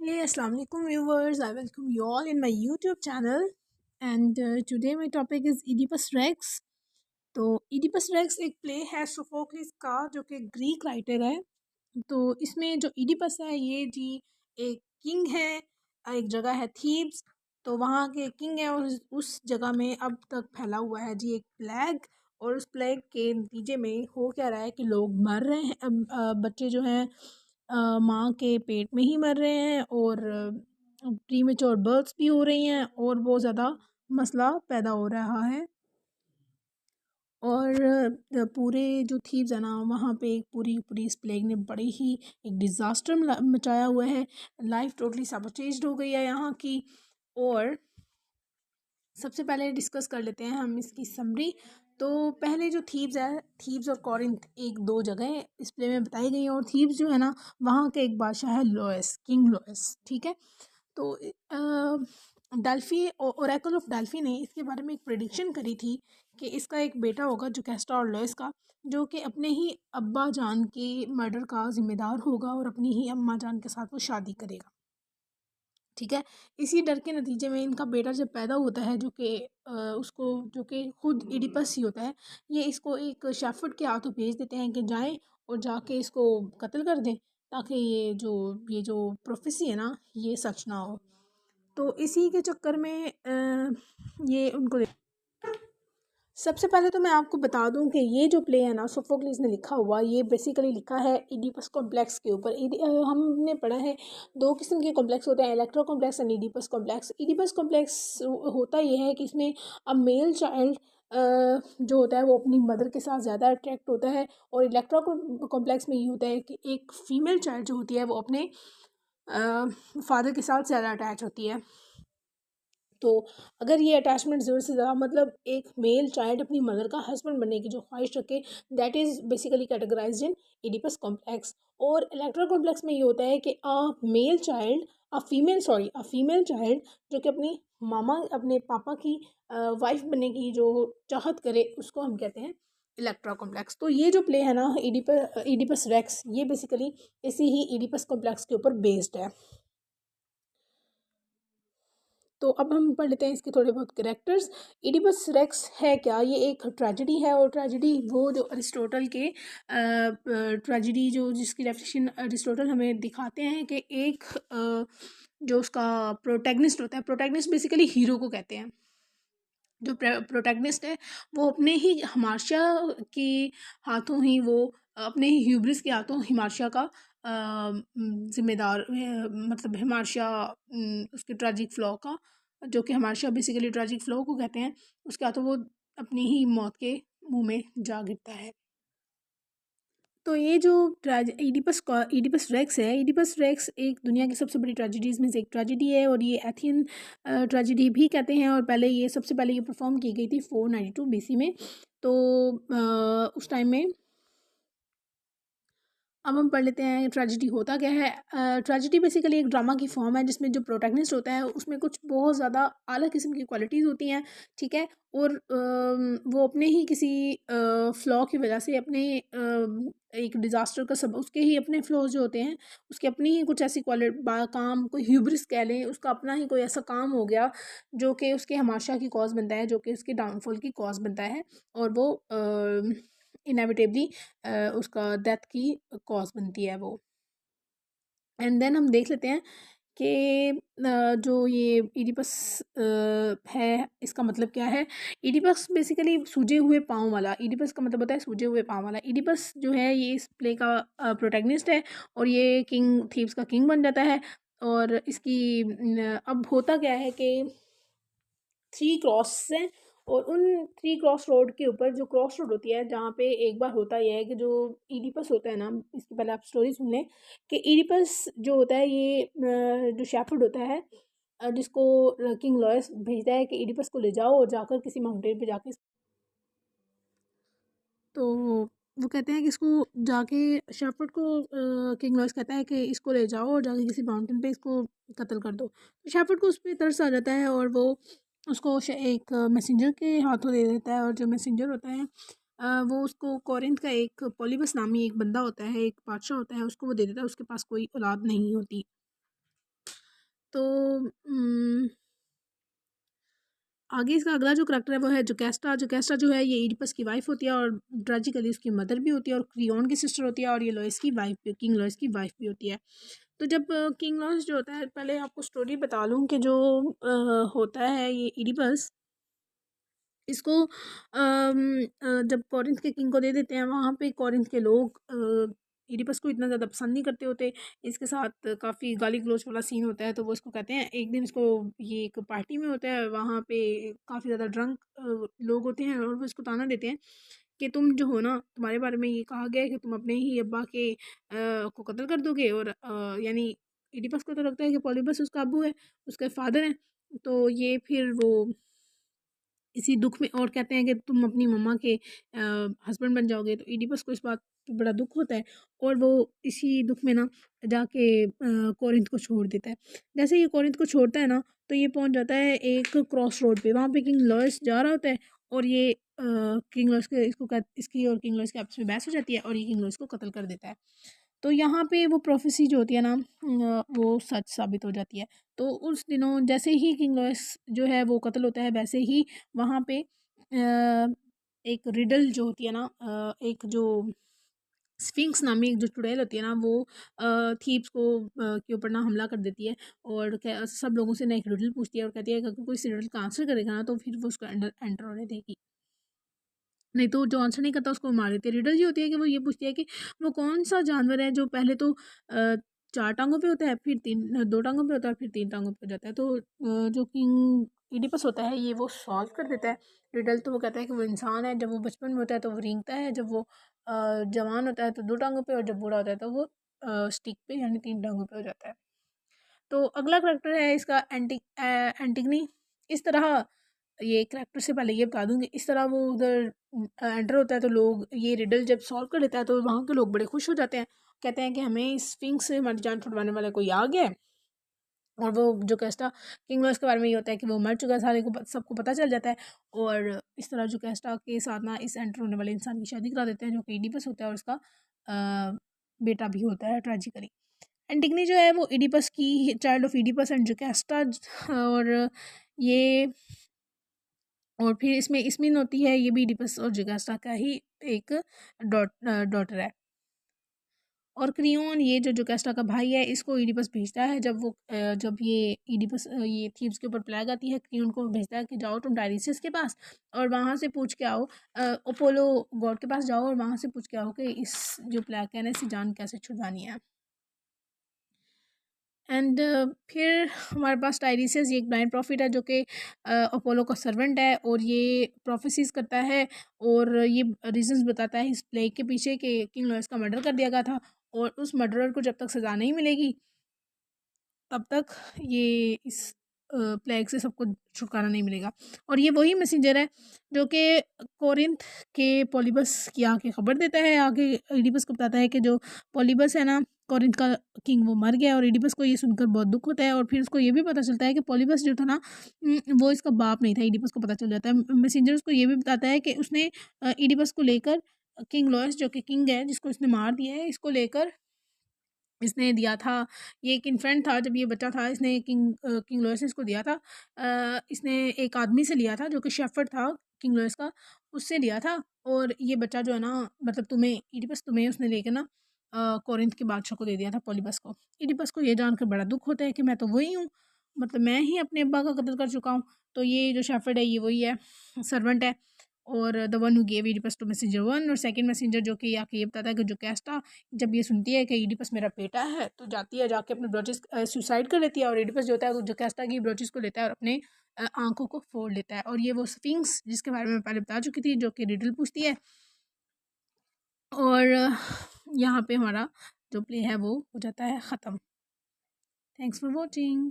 Hey, Assalamu alaikum viewers. I welcome you all in my YouTube channel. And today my topic is Oedipus Rex. तो Oedipus Rex एक play है Sophocles का जो कि Greek writer है। तो इसमें जो Oedipus है ये जी एक किंग है, एक जगह है थीब्स। तो वहाँ के किंग है और उस जगह में अब तक फैला हुआ है जी एक प्लेग। और उस प्लेग के नतीजे में हो क्या रहा है कि लोग मर रहे हैं, बच्चे जो हैं माँ के पेट में ही मर रहे हैं और प्रीमेच्योर बर्थ्स भी हो रही हैं और बहुत ज़्यादा मसला पैदा हो रहा है। और पूरे जो थीव्स है ना वहाँ पे एक पूरी इस प्लेग ने बड़ी ही एक डिज़ास्टर मचाया हुआ है। लाइफ टोटली सबचेज्ड हो गई है यहाँ की। और सबसे पहले डिस्कस कर लेते हैं हम इसकी समरी। तो पहले जो थीब्स है, थीब्स और कॉरिंथ एक दो जगह इस प्ले में बताई गई हैं। और थीब्स जो है ना वहाँ के एक बादशाह है लोएस, किंग लोएस, ठीक है। तो डेल्फी ओरेकल ऑफ डेल्फी ने इसके बारे में एक प्रेडिक्शन करी थी कि इसका एक बेटा होगा जो कैस्टर और लोएस का, जो कि अपने ही अब्बा जान के मर्डर का जिम्मेदार होगा और अपनी ही अम्मा जान के साथ वो शादी करेगा, ठीक है। इसी डर के नतीजे में इनका बेटा जब पैदा होता है जो कि उसको जो कि खुद इडिपस ही होता है, ये इसको एक शेफर्ड के हाथों भेज देते हैं कि जाएं और जाके इसको कत्ल कर दें ताकि ये जो प्रोफेसी है ना ये सच ना हो। तो इसी के चक्कर में ये उनको सबसे पहले तो मैं आपको बता दूं कि ये जो प्ले है ना सोफोक्लिस ने लिखा हुआ, ये बेसिकली लिखा है इडिपस कॉम्प्लेक्स के ऊपर। हमने पढ़ा है दो किस्म के कॉम्प्लेक्स होते हैं, electro complex and Oedipus complex. Oedipus complex होता यह है कि इसमें अब मेल चाइल्ड जो होता है वो अपनी मदर के साथ ज़्यादा अट्रैक्ट होता है। और इलेक्ट्रो कॉम्प्लेक्स में ये होता है कि एक फ़ीमेल चाइल्ड जो होती है वो अपने फादर के साथ ज़्यादा अटैच होती है। तो अगर ये अटैचमेंट ज़रूर से ज़्यादा मतलब एक मेल चाइल्ड अपनी मदर का हस्बैंड बनने की जो ख्वाहिश रखे, that is basically categorised in Oedipus complex. और इलेक्ट्रा कॉम्प्लेक्स में ये होता है कि अ फीमेल चाइल्ड जो कि अपनी मामा अपने पापा की वाइफ बनने की जो चाहत करे उसको हम कहते हैं इलेक्ट्रा कॉम्प्लेक्स। तो ये जो प्ले है ना इडिपस रेक्स, ये बेसिकली इसी ही इडिपस कॉम्प्लेक्स के ऊपर बेस्ड है। तो अब हम पढ़ लेते हैं इसके थोड़े बहुत कैरेक्टर्स। इडिपस रेक्स है क्या? ये एक ट्रेजेडी है। और ट्रेजेडी वो जो अरिस्टोटल के ट्रेजेडी जो जिसकी डेफिनेशन अरिस्टोटल हमें दिखाते हैं कि एक जो उसका प्रोटैगनिस्ट होता है, प्रोटैगनिस्ट बेसिकली हीरो को कहते हैं। जो प्रोटैगनिस्ट है वो अपने ही हिमार्शिया के हाथों ही वो अपने ही ह्यूब्रिस के हाथों हिमार्शिया का जिम्मेदार मतलब हिमार्शिया उसके ट्रेजिक फ्लॉ का, जो कि हिमार्शिया बेसिकली ट्रेजिक फ्लॉ को कहते हैं, उसके हाथों वो अपनी ही मौत के मुंह में जा गिरता है। तो ये जो इडिपस रेक्स है, इडिपस रेक्स एक दुनिया की सबसे बड़ी ट्रेजेडीज़ में से एक ट्रेजेडी है। और ये एथियन ट्रेजेडी भी कहते हैं। और सबसे पहले ये परफॉर्म की गई थी 492 बीसी में। तो उस टाइम में अब हम पढ़ लेते हैं ट्रेजेडी होता क्या है। ट्रेजेडी बेसिकली एक ड्रामा की फॉर्म है जिसमें जो प्रोटैगनिस्ट होता है उसमें कुछ बहुत ज़्यादा आला किस्म की क्वालिटीज़ होती हैं, ठीक है। और वो अपने ही किसी फ्लॉ की वजह से अपने एक डिज़ास्टर का सब उसके ही अपने फ्लॉज जो होते हैं, उसके अपनी ही कुछ ऐसी काम कोई ह्यूब्रिस कह लें, उसका अपना ही कोई ऐसा काम हो गया जो कि उसके हमाशा की कॉज बनता है, जो कि उसके डाउनफॉल की कॉज बनता है। और वो इनएविटेबली उसका डेथ की कॉज बनती है वो। एंड देन हम देख लेते हैं कि जो ये इडिपस है इसका मतलब क्या है। इडिपस बेसिकली सूजे हुए पाँव वाला, इडिपस का मतलब होता है सूजे हुए पाँव वाला। इडिपस जो है ये इस प्ले का प्रोटैगनिस्ट है और ये किंग थीव्स का किंग बन जाता है। और इसकी अब होता क्या है कि 3 क्रॉस हैं और उन 3 क्रॉस रोड के ऊपर जो क्रॉस रोड होती है जहाँ पे एक बार होता यह है कि जो इडिपस होता है ना, इसकी पहले आप स्टोरी सुन लें कि इडिपस जो होता है ये जो शेफर्ड होता है जिसको किंग लॉयस भेजता है कि इडिपस को ले जाओ और जाकर किसी माउंटेन पे जाके तो वो कहते हैं कि इसको जाके शेफर्ड को किंग लॉयस कहता है कि इसको ले जाओ और जाके किसी माउंटेन पे इसको कत्ल कर दो। तो शेफर्ड को उस पर तरस आ जाता है और वो उसको एक मैसेंजर के हाथों दे देता है। और जो मैसेंजर होता है वो उसको कोरिंथ का एक पॉलीबस नामी एक बंदा होता है, एक बादशाह होता है, उसको वो दे देता है। उसके पास कोई औलाद नहीं होती। तो आगे इसका अगला जो करैक्टर है वो है जोकेस्टा। जोकेस्टा जो है ये इडिपस की वाइफ होती है और ट्रेजिकली उसकी मदर भी होती है और क्रियोन की सिस्टर होती है और ये लॉइस की वाइफ भी, किंग लॉइस की वाइफ भी होती है। तो जब किंग लॉइस जो होता है, पहले आपको स्टोरी बता लूँ कि जो होता है ये इडिपस, इसको जब कॉरिंथ के किंग को दे देते हैं, वहाँ पे कॉरिंथ के लोग इडिपस को इतना ज़्यादा पसंद नहीं करते होते। इसके साथ काफ़ी गाली गलौज वाला सीन होता है। तो वो इसको कहते हैं, एक दिन इसको, ये एक पार्टी में होता है, वहाँ पे काफ़ी ज़्यादा ड्रंक लोग होते हैं और वो इसको ताना देते हैं कि तुम जो हो ना, तुम्हारे बारे में ये कहा गया है कि तुम अपने ही अब्बा के को कत्ल कर दोगे। और यानी इडिपस को तो लगता है कि पॉलीबस उसका अब्बू है, उसके फादर हैं। तो ये फिर वो इसी दुख में और कहते हैं कि तुम अपनी मम्मा के हस्बैंड बन जाओगे। तो इडिपस को इस बात पे बड़ा दुख होता है और वो इसी दुख में ना जाके कोरिंथ को छोड़ देता है। जैसे ये कोरिंथ को छोड़ता है ना, तो ये पहुंच जाता है एक क्रॉस रोड पे। वहाँ पे किंग लॉयस जा रहा होता है और ये किंग लॉयस के इसकी और किंग लॉयस की आपस में बहस हो जाती है और ये किंग लॉयस को कत्ल कर देता है। तो यहाँ पे वो प्रोफेसी जो होती है ना, वो सच साबित हो जाती है। तो उस दिनों जैसे ही किंग लॉयस जो है वो कत्ल होता है, वैसे ही वहाँ पे एक रिडल जो होती है ना, एक जो स्फिंक्स नामी एक जो चुड़ैल होती है ना, वो थीव्स को के ऊपर ना हमला कर देती है और सब लोगों से ना एक रिडल पूछती है और कहती है कि अगर कोई इस रिडल का आंसर करेगा ना, तो फिर वो उसको अंडर एंटर होने देगी, नहीं तो जो आंसर नहीं करता उसको मार देती है। रिडल ये होती है कि वो ये पूछती है कि वो कौन सा जानवर है जो पहले तो चार टांगों पे होता है, फिर दो टांगों पे होता है, फिर तीन टांगों पे हो जाता है। तो जो किंग इडिपस होता है ये वो सॉल्व कर देता है रिडल। तो वो कहता है कि वो इंसान है, जब वो बचपन में होता है तो वो रेंगता है, जब वो जवान होता है तो दो टांगों पे, और जब बूढ़ा होता है तो वो स्टिक पे यानी तीन टांगों पे हो जाता है। तो अगला करेक्टर है इसका एंटिगनी। इस तरह, ये करैक्टर से पहले ये बता दूँ कि इस तरह वो उधर एंटर होता है तो लोग ये रिडल जब सॉल्व कर लेता है तो वहाँ के लोग बड़े खुश हो जाते हैं, कहते हैं कि हमें इस स्फिंक्स से हमारी जान छुड़वाने वाला कोई आ गया है। और वो जो कैस्टा किंग लॉयस के बारे में ये होता है कि वो मर चुका है, सारे को सबको पता चल जाता है। और इस तरह जो कैस्टा के साथ ना इस एंटर होने वाले इंसान की शादी करा देते हैं, जो कि इडिपस होता है और उसका बेटा भी होता है ट्रेजिकली। एंटिगनी जो है वो इडिपस की चाइल्ड ऑफ इडिपस एंड जोकेस्टा। और ये, और फिर इसमें इसमिन होती है, ये भी इडिपस और जोकास्टा का ही एक डॉटर है। और क्रियोन, ये जो जोकास्टा का भाई है, इसको इडिपस भेजता है जब वो जब ये इडिपस ये थीव्स के ऊपर प्लेग आती है, क्रियोन को भेजता है कि जाओ तुम डायरिसिस के पास और वहाँ से पूछ के आओ, अपोलो गॉड के पास जाओ और वहाँ से पूछ के आओ कि इस जो प्लेग है ना, इससे जान कैसे छुड़वानी है। एंड फिर हमारे पास टाइरिसिस, ये एक ब्लाइंड प्रॉफिट है जो कि अपोलो का सर्वेंट है और ये प्रोफेसीज करता है और ये रीजंस बताता है इस प्लेग के पीछे कि किंग लॉयस का मर्डर कर दिया गया था और उस मर्डरर को जब तक सज़ा नहीं मिलेगी तब तक ये इस प्लेग से सबको छुटकारा नहीं मिलेगा। और ये वही मैसेंजर है जो कि कोरिंथ के पॉलीबस की आके खबर देता है, आगे इडिपस को बताता है कि जो पॉलीबस है ना, कोरिंथ का किंग, वो मर गया। और इडिपस को ये सुनकर बहुत दुख होता है और फिर उसको ये भी पता चलता है कि पॉलीबस जो था ना, वो इसका बाप नहीं था। इडिपस को पता चल जाता है। मैसेंजर उसको ये भी बताता है कि उसने इडिपस को लेकर किंग लॉयस जो कि किंग है जिसको इसने मार दिया है, इसको लेकर इसने दिया था। ये एक इन्फेंट था जब ये बच्चा था, इसने किंग लॉयस ने इसको दिया था। इसने एक आदमी से लिया था जो कि शेफर्ड था किंग लॉयस का, उससे लिया था। और ये बच्चा जो है ना, मतलब तुम्हें इडिपस, तुम्हें उसने लेकर ना कोरिंथ के बादशाह को दे दिया था, पॉलीबस को। इडिपस को ये जानकर बड़ा दुख होता है कि मैं तो वही हूँ, मतलब मैं ही अपने अब्बा का कत्ल कर चुका हूँ। तो ये जो शेफर्ड है ये वही है, सर्वेंट है। और the one who gave Oedipus to messenger one. और सेकंड मैसेंजर जो कि आके ये बताता है कि जो कैस्टा जब ये सुनती है कि इडिपस मेरा बेटा है, तो जाती है, जाके अपने ब्रोचिस सुसाइड कर लेती है। और इडिपस जो होता है जो कैस्टा की ब्रोचिस को लेता है और अपने आंखों को फोड़ लेता है। और ये वो स्फिंक्स जिसके बारे में पहले बता चुकी थी, जो कि रिडल पूछती है। और यहाँ पे हमारा जो प्ले है वो हो जाता है ख़त्म। Thanks for watching.